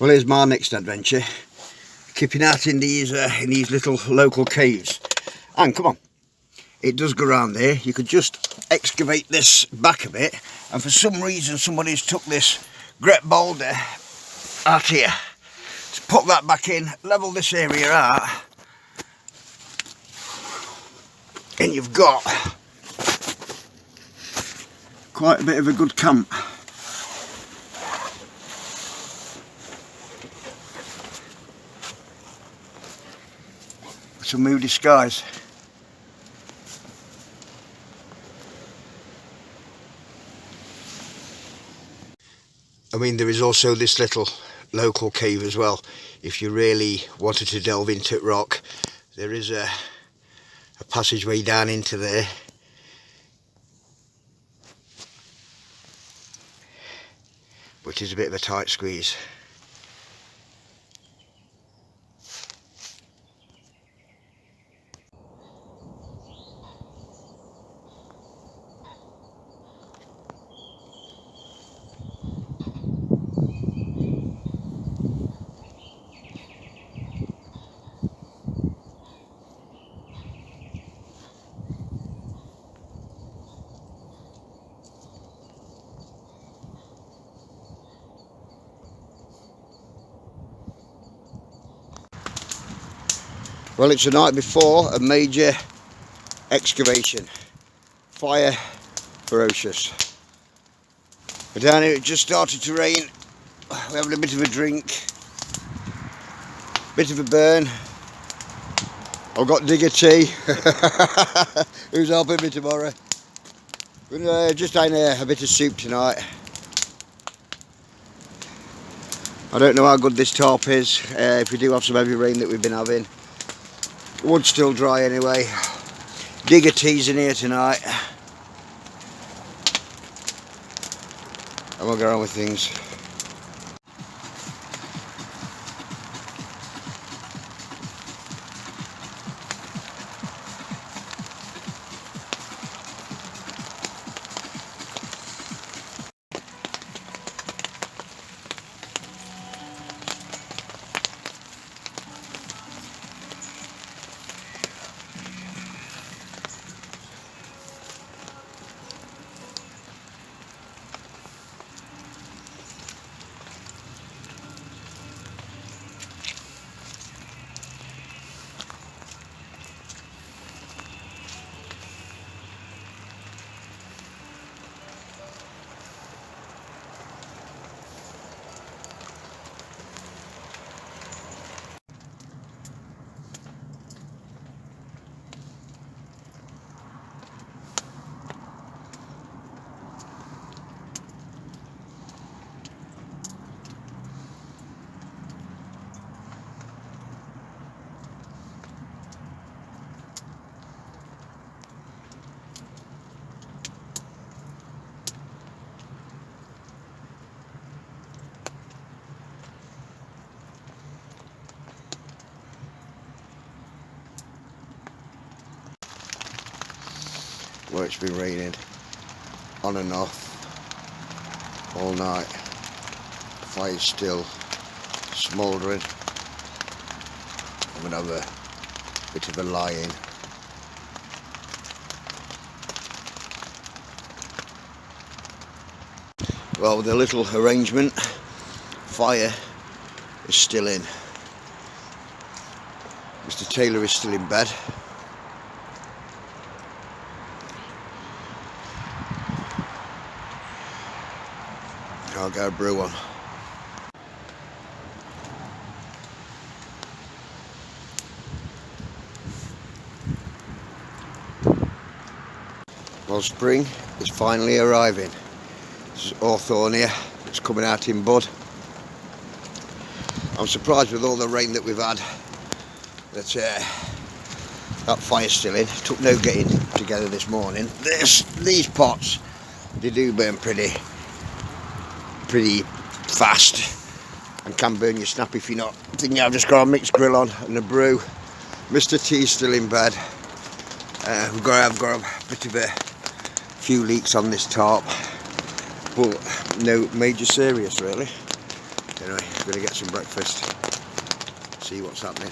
Well, here's my next adventure. Keeping out in these little local caves. And come on, it does go around there. You could just excavate this back a bit, and for some reason somebody's took this great boulder out here. Just put that back in, level this area out, and you've got quite a bit of a good camp. Some moody skies. I mean, there is also this little local cave as well. If you really wanted to delve into rock, there is a passageway down into there. Which is a bit of a tight squeeze. Well, it's the night before a major excavation. Fire ferocious. But down here it just started to rain. We're having a bit of a drink. Bit of a burn. I've got digger tea. Who's helping me tomorrow? We're just having a bit of soup tonight. I don't know how good this tarp is. If we do have some heavy rain that we've been having. Wood's still dry anyway. Digger tea's in here tonight. And we'll get on with things. Well, it's been raining on and off all night. The fire's still smouldering. I'm going to have a bit of a lie-in. Well, with a little arrangement, fire is still in. Mr. Taylor is still in bed. I'll go brew one. Well, spring is finally arriving. This is hawthorn here. It's coming out in bud. I'm surprised with all the rain that we've had that that fire's still in. It took no getting together this morning. These pots, they do burn pretty fast and can burn your snap if you're not thinking. I've just got a mixed grill on and a brew. Mr. T's still in bed. I've got a bit of a few leaks on this tarp, but no major serious really. Anyway, I'm going to get some breakfast, see what's happening.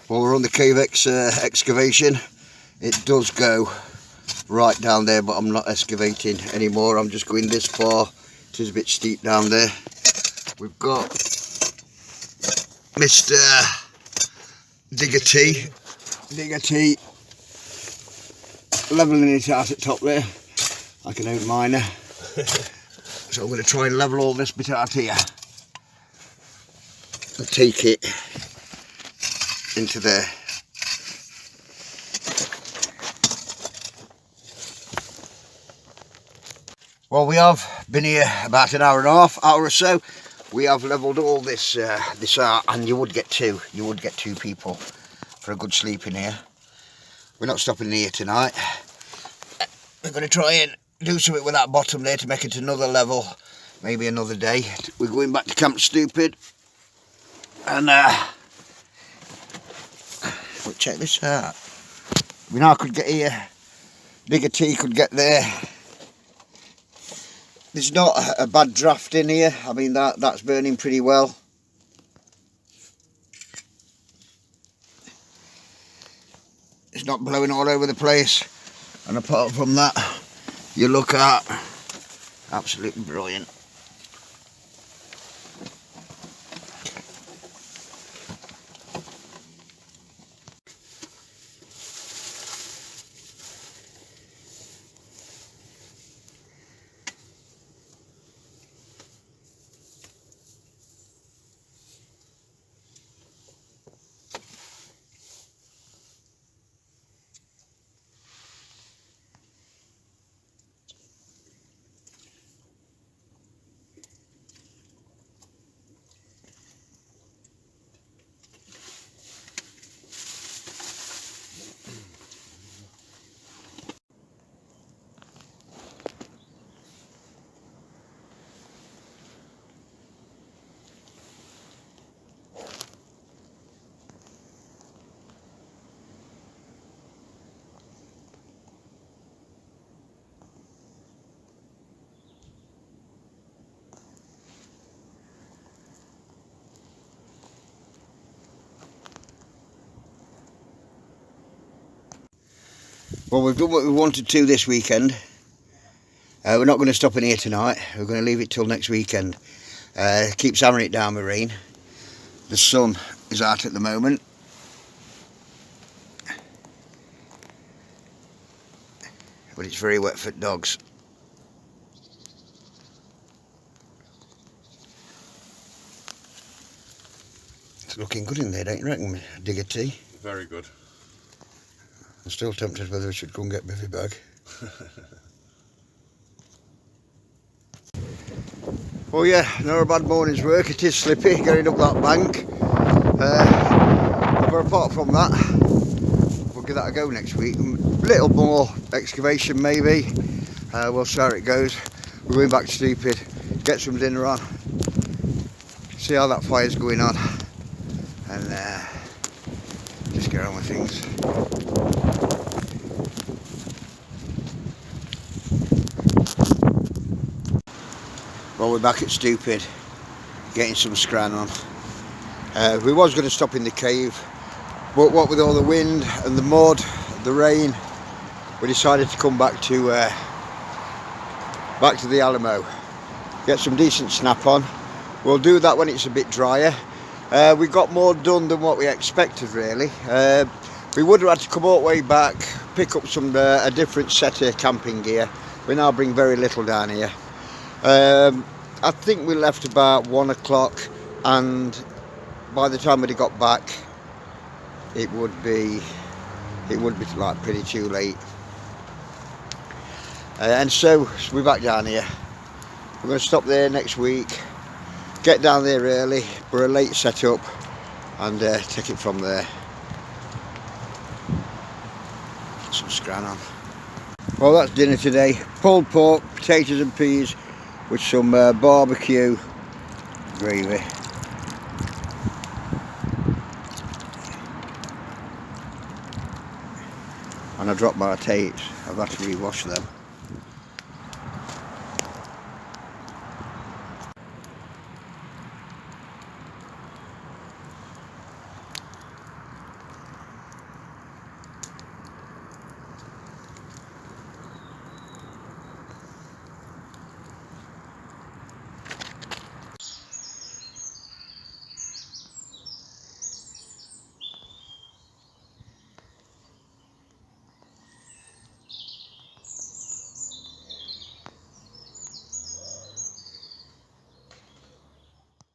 Well, we're on the cave excavation. It does go right down there, but I'm not excavating anymore. I'm just going this far. It is a bit steep down there. We've got Mr. Digger T levelling it out at top there, like an old miner. So I'm going to try and level all this bit out here and take it into there. Well, we have been here about an hour and a half, hour or so. We have levelled all this out, and you would get two people for a good sleep in here. We're not stopping here tonight. We're going to try and do something with that bottom there to make it another level, maybe another day. We're going back to Camp Stupid, and well, check this out. We now could get here. Digger T could get there. There's not a bad draft in here. I mean, that's burning pretty well. It's not blowing all over the place. And apart from that, you look at absolutely brilliant. Well, we've done what we wanted to this weekend. We're not going to stop in here tonight. We're going to leave it till next weekend. Keeps hammering it down with rain. The sun is out at the moment. But it's very wet for dogs. It's looking good in there, don't you reckon, Digger T? Very good. I'm still tempted whether I should go and get Biffy back. Oh yeah, not a bad morning's work. It is slippy getting up that bank. But apart from that, we'll give that a go next week. A little more excavation maybe. We'll see how it goes. We're going back to Stupid, get some dinner on, see how that fire's going on, and just get on with things. Well, we're back at Stupid, getting some scran on. We was going to stop in the cave, but what with all the wind and the mud, the rain, we decided to come back to the Alamo, get some decent snap on. We'll do that when it's a bit drier. We got more done than what we expected, really. We would have had to come all the way back, pick up some a different set of camping gear. We now bring very little down here. I think we left about 1 o'clock, and by the time we got back, it would be like pretty too late. And so we're back down here. We're going to stop there next week, get down there early for a late setup, and take it from there. Get some scran on. Well, that's dinner today. Pulled pork, potatoes and peas with some barbecue gravy. And I dropped my tates. I've had to rewash them.